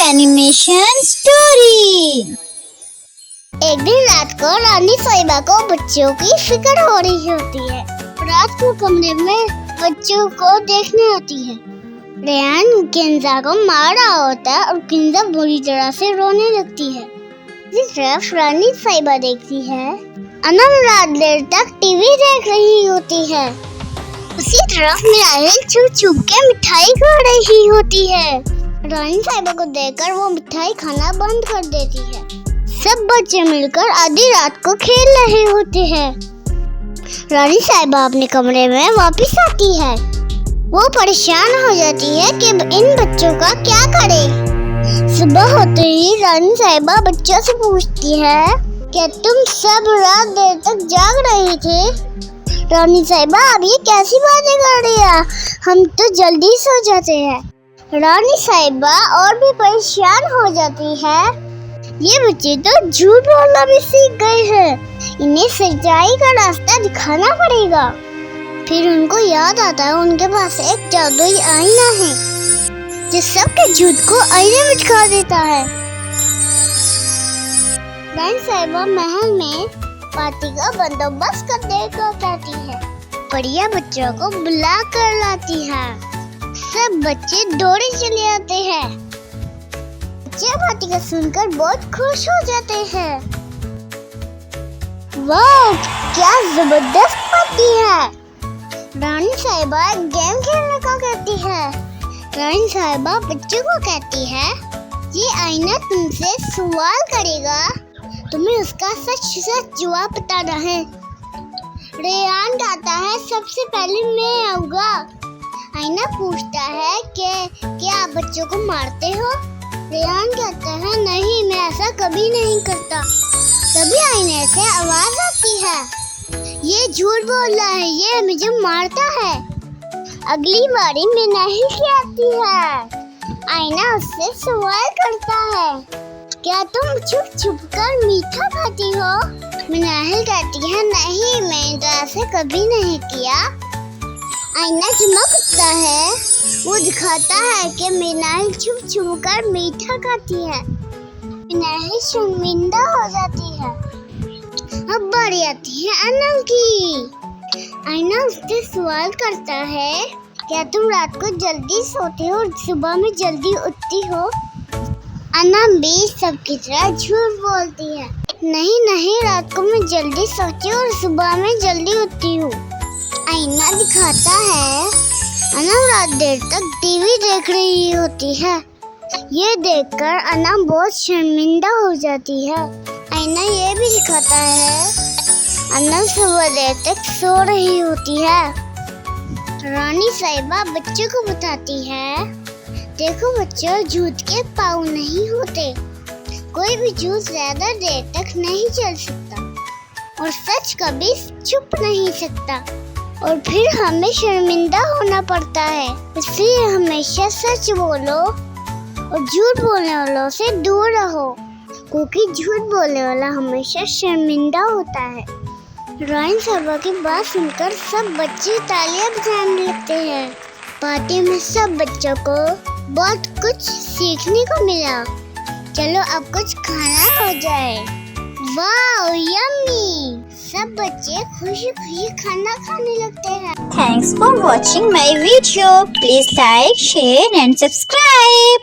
Animation story. एक दिन रात को रानी साहिबा को बच्चों की फिक्र हो रही होती है। रात को कमरे में बच्चों को देखने आती है। रेहान किंजा को मार रहा होता है और किंजा बुरी तरह से रोने लगती है। इस तरफ रानी साहिबा देखती है अनम रात देर तक टीवी देख रही होती है। उसी तरफ मिराइल छुप छुप के मिठाई खा रही होती है। रानी साहिबा को देखकर वो मिठाई खाना बंद कर देती है। सब बच्चे मिलकर आधी रात को खेल रहे होते हैं। रानी साहिबा अपने कमरे में वापस आती है। वो परेशान हो जाती है कि इन बच्चों का क्या करे। सुबह होते ही रानी साहिबा बच्चों से पूछती है कि तुम सब रात देर तक जाग रहे थे। रानी साहिबा अब ये कैसी बातें कर रही है, हम तो जल्दी सो जाते हैं। रानी साहिबा और भी परेशान हो जाती है। ये बच्चे तो झूठ बोलना भी सीख गए हैं, इन्हें सच्चाई का रास्ता दिखाना पड़ेगा। फिर उनको याद आता है उनके पास एक जादुई आईना है जो सबके झूठ को आईने में दिखा देता है। रानी साहिबा महल में पार्टी का बंदोबस्त करने को कहती है। बढ़िया बच्चों को बुला कर लाती है। सब बच्चे दौड़े चले आते हैं। बच्चे पार्टी का सुनकर बहुत खुश हो जाते हैं। वाह, क्या जबरदस्त पार्टी है। रानी साहिबा गेम खेलने को कहती है। रानी साहिबा बच्चों को कहती है ये आईना तुमसे सवाल करेगा, तुम्हें उसका सच सच जवाब बताना है। रेहान कहता है सबसे पहले मैं आऊंगा। आईना पूछता है कि क्या आप बच्चों को मारते हो। रेहान कहता है नहीं, मैं ऐसा कभी नहीं करता। तभी आईने से आवाज आती है ये झूठ बोल रहा है, ये मुझे मारता है। अगली बारी में नहीं आती है। आईना उससे सवाल करता है क्या तुम छुप छुप कर मीठा खाती हो। मिनाहिल कहती है नहीं, मैंने तो ऐसे कभी नहीं किया। आईना चमकता है, वो दिखाता है कि मिनाहिल छुप छुप कर मीठा खाती है। मिनाहिल शर्मिंदा हो जाती है। अब बारी आती है अनम की। आईना उससे सवाल करता है क्या तुम रात को जल्दी सोते हो और सुबह में जल्दी उठती हो। अनम भी सबकी तरह झूठ बोलती है नहीं नहीं, रात को मैं जल्दी सोती हूँ और सुबह में जल्दी उठती हूँ। आईना दिखाता है अनम रात देर तक टीवी देख रही होती है। ये देखकर अनम बहुत शर्मिंदा हो जाती है। आईना ये भी दिखाता है अनम सुबह देर तक सो रही होती है। रानी साहिबा बच्चों को बताती है देखो बच्चों, झूठ के पाँव नहीं होते। कोई भी झूठ ज्यादा देर तक नहीं चल सकता और सच कभी छुप नहीं सकता और फिर हमें शर्मिंदा होना पड़ता है। इसलिए हमेशा सच बोलो और झूठ बोलने वालों से दूर रहो, क्योंकि झूठ बोलने वाला हमेशा शर्मिंदा होता है। रानी साहिबा की बात सुनकर सब बच्चे तालियां बजाने लगते हैं। पार्टी में सब बच्चों को बहुत कुछ सीखने को मिला। चलो अब कुछ खाना हो जाए। वाह यम्मी, सब बच्चे खुशी खुशी खाना खाने लगते हैं। Thanks for watching my video. Please like, share and subscribe.